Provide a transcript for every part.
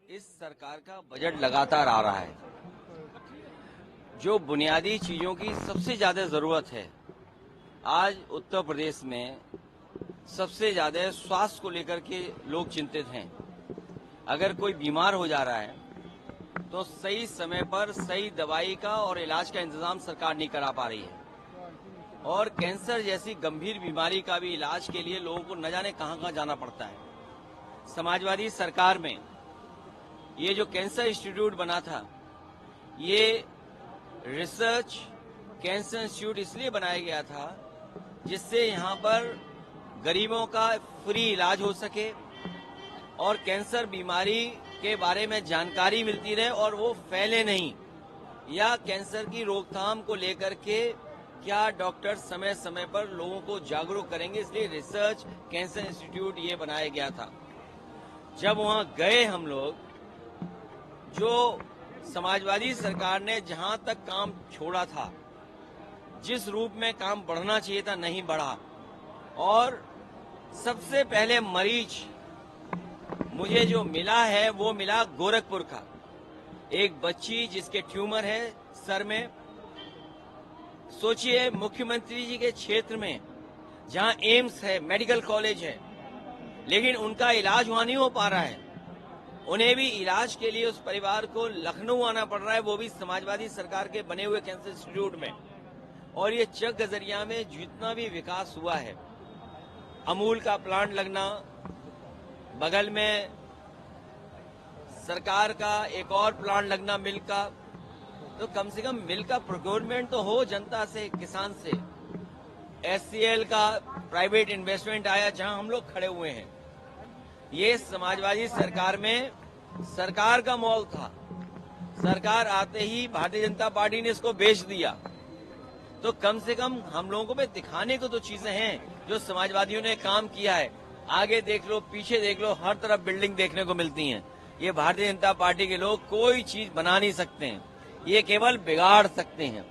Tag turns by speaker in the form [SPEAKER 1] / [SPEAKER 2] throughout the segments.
[SPEAKER 1] इस सरकार का बजट लगातार आ रहा है। जो बुनियादी चीजों की सबसे ज्यादा जरूरत है, आज उत्तर प्रदेश में सबसे ज्यादा स्वास्थ्य को लेकर के लोग चिंतित हैं। अगर कोई बीमार हो जा रहा है तो सही समय पर सही दवाई का और इलाज का इंतजाम सरकार नहीं करा पा रही है, और कैंसर जैसी गंभीर बीमारी का भी इलाज के लिए लोगों को न जाने कहां जाना पड़ता है। समाजवादी सरकार में ये जो कैंसर इंस्टीट्यूट बना था, ये रिसर्च कैंसर इंस्टीट्यूट इसलिए बनाया गया था जिससे यहाँ पर गरीबों का फ्री इलाज हो सके और कैंसर बीमारी के बारे में जानकारी मिलती रहे और वो फैले नहीं, या कैंसर की रोकथाम को लेकर के क्या डॉक्टर समय समय पर लोगों को जागरूक करेंगे, इसलिए रिसर्च कैंसर इंस्टीट्यूट ये बनाया गया था। जब वहां गए हम लोग, जो समाजवादी सरकार ने जहां तक काम छोड़ा था, जिस रूप में काम बढ़ना चाहिए था नहीं बढ़ा, और सबसे पहले मरीज मुझे जो मिला है वो मिला गोरखपुर का, एक बच्ची जिसके ट्यूमर है सर में। सोचिए, मुख्यमंत्री जी के क्षेत्र में जहां एम्स है, मेडिकल कॉलेज है, लेकिन उनका इलाज वहां नहीं हो पा रहा है। उन्हें भी इलाज के लिए उस परिवार को लखनऊ आना पड़ रहा है, वो भी समाजवादी सरकार के बने हुए कैंसर इंस्टीट्यूट में। और ये चक गजरिया में जितना भी विकास हुआ है, अमूल का प्लांट लगना, बगल में सरकार का एक और प्लांट लगना मिल्क का, तो कम से कम मिल्क का प्रोक्योरमेंट तो हो जनता से, किसान से। एचसीएल का प्राइवेट इन्वेस्टमेंट आया जहां हम लोग खड़े हुए हैं। ये समाजवादी सरकार में सरकार का मॉल था, सरकार आते ही भारतीय जनता पार्टी ने इसको बेच दिया। तो कम से कम हम लोगों को भी दिखाने को तो चीजें हैं जो समाजवादियों ने काम किया है। आगे देख लो, पीछे देख लो, हर तरफ बिल्डिंग देखने को मिलती हैं। ये भारतीय जनता पार्टी के लोग कोई चीज बना नहीं सकते हैं, ये केवल बिगाड़ सकते हैं।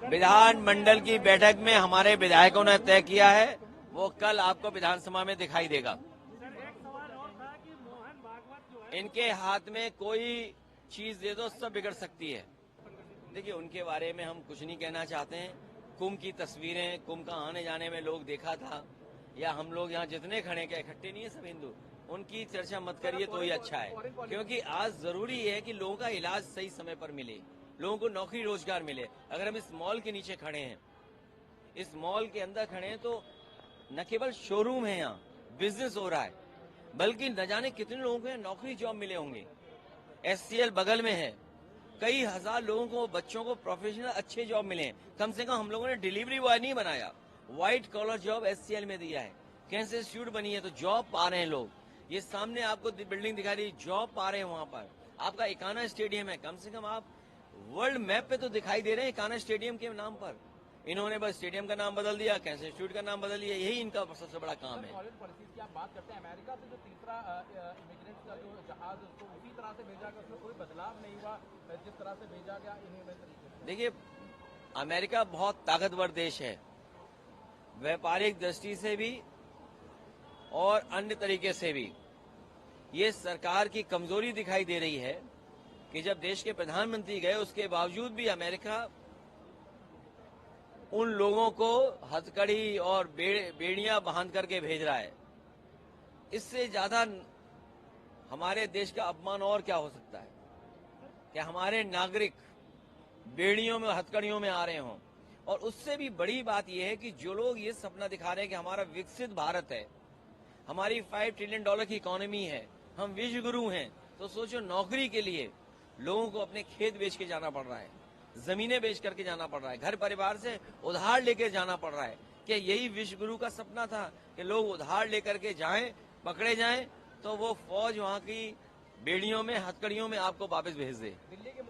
[SPEAKER 1] विधानमंडल की बैठक में हमारे विधायकों ने तय किया है, वो कल आपको विधानसभा में दिखाई देगा। इनके हाथ में कोई चीज दे दो, सब बिगड़ सकती है। देखिए, उनके बारे में हम कुछ नहीं कहना चाहते हैं। कुंभ की तस्वीरें, कुंभ का आने जाने में लोग देखा था, या हम लोग यहाँ जितने खड़े क्या इकट्ठे नहीं है सब हिंदू, उनकी चर्चा मत करिए तो ही अच्छा है। क्योंकि आज जरूरी है कि लोगों का इलाज सही समय पर मिले, लोगों को नौकरी रोजगार मिले। अगर हम इस मॉल के नीचे खड़े हैं, इस मॉल के अंदर खड़े हैं, तो न केवल शोरूम है, यहाँ बिजनेस हो रहा है, बल्कि न जाने कितने लोगों को नौकरी जॉब मिले होंगे। एचसीएल बगल में है, कई हजार लोगों को, बच्चों को प्रोफेशनल अच्छे जॉब मिले हैं। कम से कम हम लोगों ने डिलीवरी बॉय नहीं बनाया, व्हाइट कॉलर जॉब एचसीएल में दिया है। कैंसर इंस्टीट्यूट बनी है तो जॉब पा रहे हैं लोग। ये सामने आपको बिल्डिंग दिखा रही है, जॉब पा रहे हैं वहां पर। आपका इकाना स्टेडियम है, कम से कम आप वर्ल्ड मैप पे तो दिखाई दे रहे हैं इकाना स्टेडियम के नाम पर। इन्होंने बस स्टेडियम का नाम बदल दिया, कैंसर इंस्टीट्यूट का नाम बदल दिया, यही इनका सबसे बड़ा काम है।
[SPEAKER 2] की आप बात करते हैं, अमेरिका से जो तीसरा इमिग्रेंट्स का जो जहाज उसको उसी तरह से भेजा गया, उसमें कोई बदलाव नहीं हुआ जिस तरह से भेजा गया इन्हें तरीके।
[SPEAKER 1] देखिए, अमेरिका बहुत ताकतवर देश है, व्यापारिक दृष्टि से भी और अन्य तरीके से भी। ये सरकार की कमजोरी दिखाई दे रही है कि जब देश के प्रधानमंत्री गए, उसके बावजूद भी अमेरिका उन लोगों को हथकड़ी और बेड़ियां बांध करके भेज रहा है। इससे ज्यादा हमारे देश का अपमान और क्या हो सकता है कि हमारे नागरिक बेड़ियों में, हथकड़ियों में आ रहे हों। और उससे भी बड़ी बात यह है कि जो लोग ये सपना दिखा रहे हैं कि हमारा विकसित भारत है, हमारी $5 ट्रिलियन की इकोनॉमी है, हम विश्व गुरु हैं, तो सोचो नौकरी के लिए लोगों को अपने खेत बेच के जाना पड़ रहा है, जमीनें बेच करके जाना पड़ रहा है, घर परिवार से उधार लेकर जाना पड़ रहा है। क्या यही विश्व गुरु का सपना था कि लोग उधार लेकर के जाएं, पकड़े जाएं, तो वो फौज वहां की बेड़ियों में, हथकड़ियों में आपको वापस भेज दे?
[SPEAKER 2] दिल्ली के